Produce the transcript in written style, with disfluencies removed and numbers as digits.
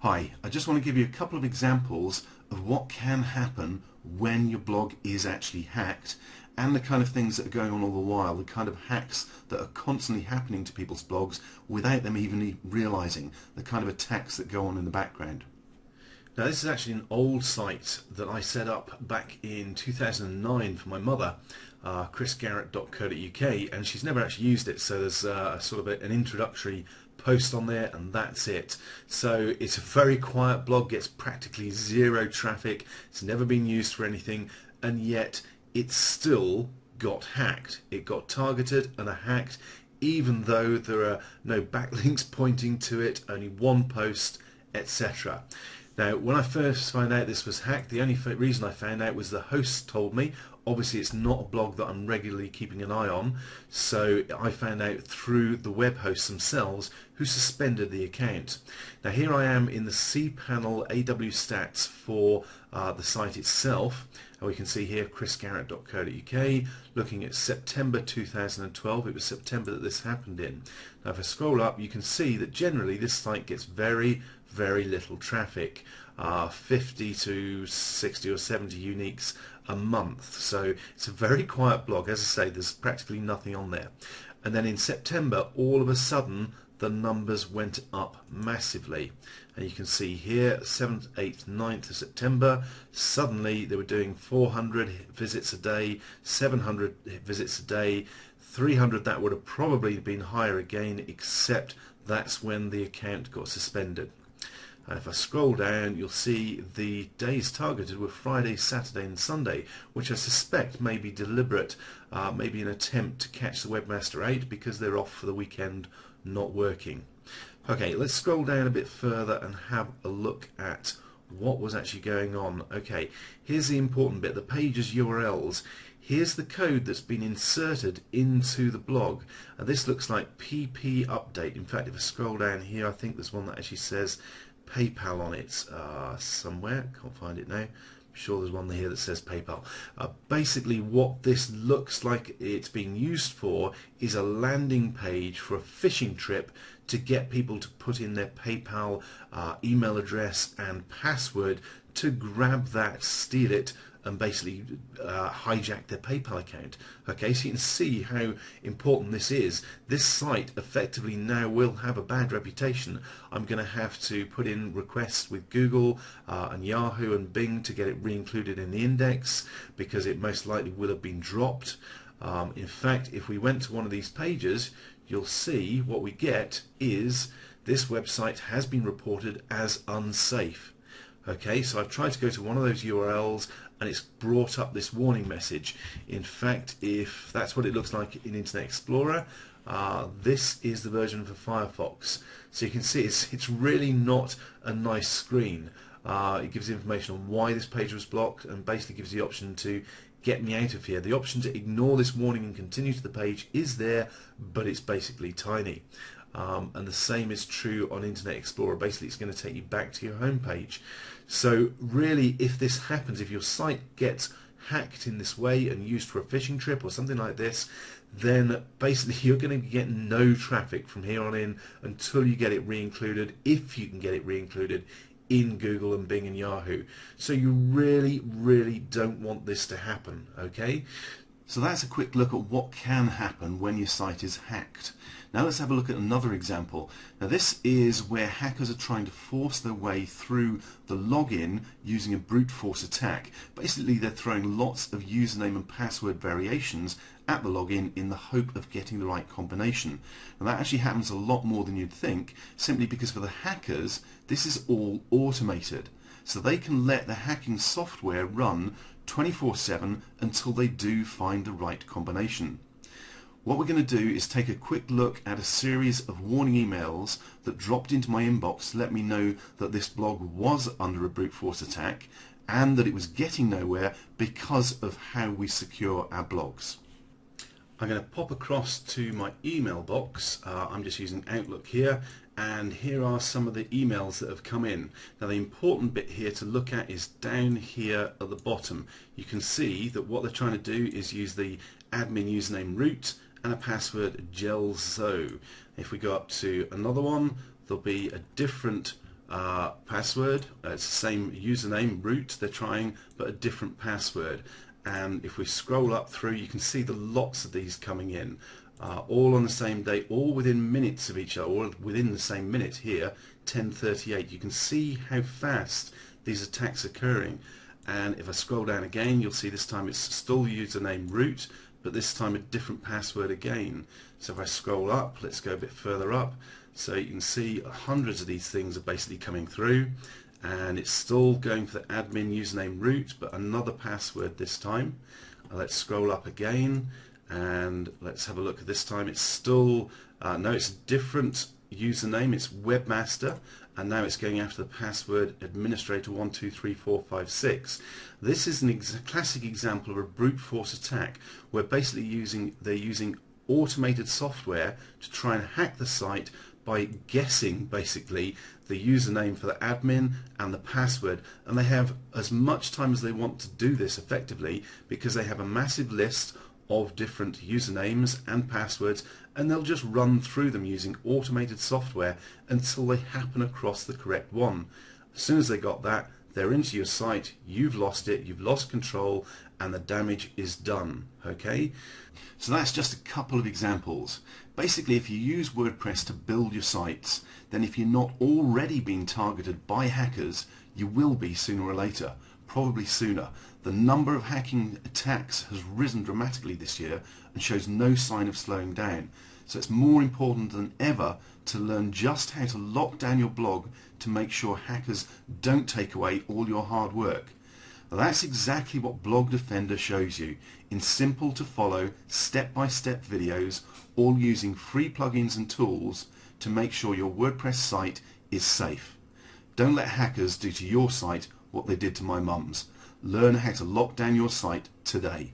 Hi, I just want to give you a couple of examples of what can happen when your blog is actually hacked and the kind of things that are going on all the while, the kind of hacks that are constantly happening to people's blogs without them even realizing, the kind of attacks that go on in the background. Now this is actually an old site that I set up back in 2009 for my mother, chrisgarrett.co.uk, and she's never actually used it, so there's an introductory post on there and that's it. So it's a very quiet blog, gets practically zero traffic, it's never been used for anything, and yet it still got hacked. It got targeted and hacked, even though there are no backlinks pointing to it, only one post, etc. Now, when I first found out this was hacked, the only reason I found out was the host told me. Obviously, it's not a blog that I'm regularly keeping an eye on, so I found out through the web hosts themselves who suspended the account. Now, here I am in the cPanel AW stats for the site itself, and we can see here chrisgarrett.co.uk, looking at September 2012. It was September that this happened in. Now, if I scroll up, you can see that generally this site gets very little traffic, 50 to 60 or 70 uniques a month, so it's a very quiet blog. As I say, there's practically nothing on there. And then in September, all of a sudden the numbers went up massively, and you can see here 7th, 8th, 9th of September, suddenly they were doing 400 visits a day, 700 visits a day, 300. That would have probably been higher again, except that's when the account got suspended. And if I scroll down, you'll see the days targeted were Friday, Saturday and Sunday, which I suspect may be deliberate, maybe an attempt to catch the webmaster out because they're off for the weekend, not working. Okay, let's scroll down a bit further and have a look at what was actually going on. Okay, here's the important bit, the page's URLs. Here's the code that's been inserted into the blog, and this looks like PP update. In fact, if I scroll down here, I think there's one that actually says PayPal on it somewhere. Can't find it now. I'm sure there's one here that says PayPal. Basically what this looks like it's being used for is a landing page for a phishing trip to get people to put in their PayPal email address and password to grab that, steal it, and basically hijack their PayPal account. Okay, so you can see how important this is. This site effectively now will have a bad reputation. I'm going to have to put in requests with Google and Yahoo and Bing to get it re-included in the index, because it most likely will have been dropped. In fact, if we went to one of these pages, you'll see what we get is this website has been reported as unsafe. Okay, so I've tried to go to one of those URLs and it's brought up this warning message. In fact, if that's what it looks like in Internet Explorer, this is the version for Firefox. So you can see it's really not a nice screen. It gives information on why this page was blocked and basically gives the option to get me out of here. The option to ignore this warning and continue to the page is there, but it's basically tiny. And the same is true on Internet Explorer. Basically it's going to take you back to your home page. So really, if this happens, if your site gets hacked in this way and used for a phishing trip or something like this, then basically you're going to get no traffic from here on in until you get it re-included, if you can get it re-included in Google and Bing and Yahoo. So you really don't want this to happen, okay? So that's a quick look at what can happen when your site is hacked. Now let's have a look at another example. Now this is where hackers are trying to force their way through the login using a brute force attack. Basically they're throwing lots of username and password variations at the login in the hope of getting the right combination. And that actually happens a lot more than you'd think, simply because for the hackers this is all automated. So they can let the hacking software run 24/7 until they do find the right combination. What we're going to do is take a quick look at a series of warning emails that dropped into my inbox to let me know that this blog was under a brute force attack and that it was getting nowhere because of how we secure our blogs. I'm going to pop across to my email box. I'm just using Outlook here, and here are some of the emails that have come in. Now the important bit here to look at is down here at the bottom. You can see that what they're trying to do is use the admin username root and a password gelzo. If we go up to another one, there'll be a different password, it's the same username, root they're trying, but a different password. And if we scroll up through, you can see the lots of these coming in, all on the same day, all within minutes of each other, or within the same minute here, 10:38. You can see how fast these attacks are occurring. And if I scroll down again, you'll see this time it's still username root, but this time a different password again. So if I scroll up, let's go a bit further up, so you can see hundreds of these things are basically coming through, and it's still going for the admin username root, but another password this time. Let's scroll up again, and let's have a look at this time. It's still, no, it's a different username, it's webmaster, and now it's going after the password administrator123456. This is a classic example of a brute force attack, where basically they're using automated software to try and hack the site by guessing basically the username for the admin and the password, and they have as much time as they want to do this effectively, because they have a massive list of different usernames and passwords, and they'll just run through them using automated software until they happen across the correct one. As soon as they got that, they're into your site, you've lost it, you've lost control, and the damage is done. Okay, so that's just a couple of examples. Basically, if you use WordPress to build your sites, then if you're not already being targeted by hackers, you will be sooner or later, probably sooner. The number of hacking attacks has risen dramatically this year and shows no sign of slowing down. So it's more important than ever to learn just how to lock down your blog to make sure hackers don't take away all your hard work. Now, that's exactly what Blog Defender shows you in simple to follow step-by-step videos, all using free plugins and tools to make sure your WordPress site is safe. Don't let hackers do to your site what they did to my mum's. Learn how to lock down your site today.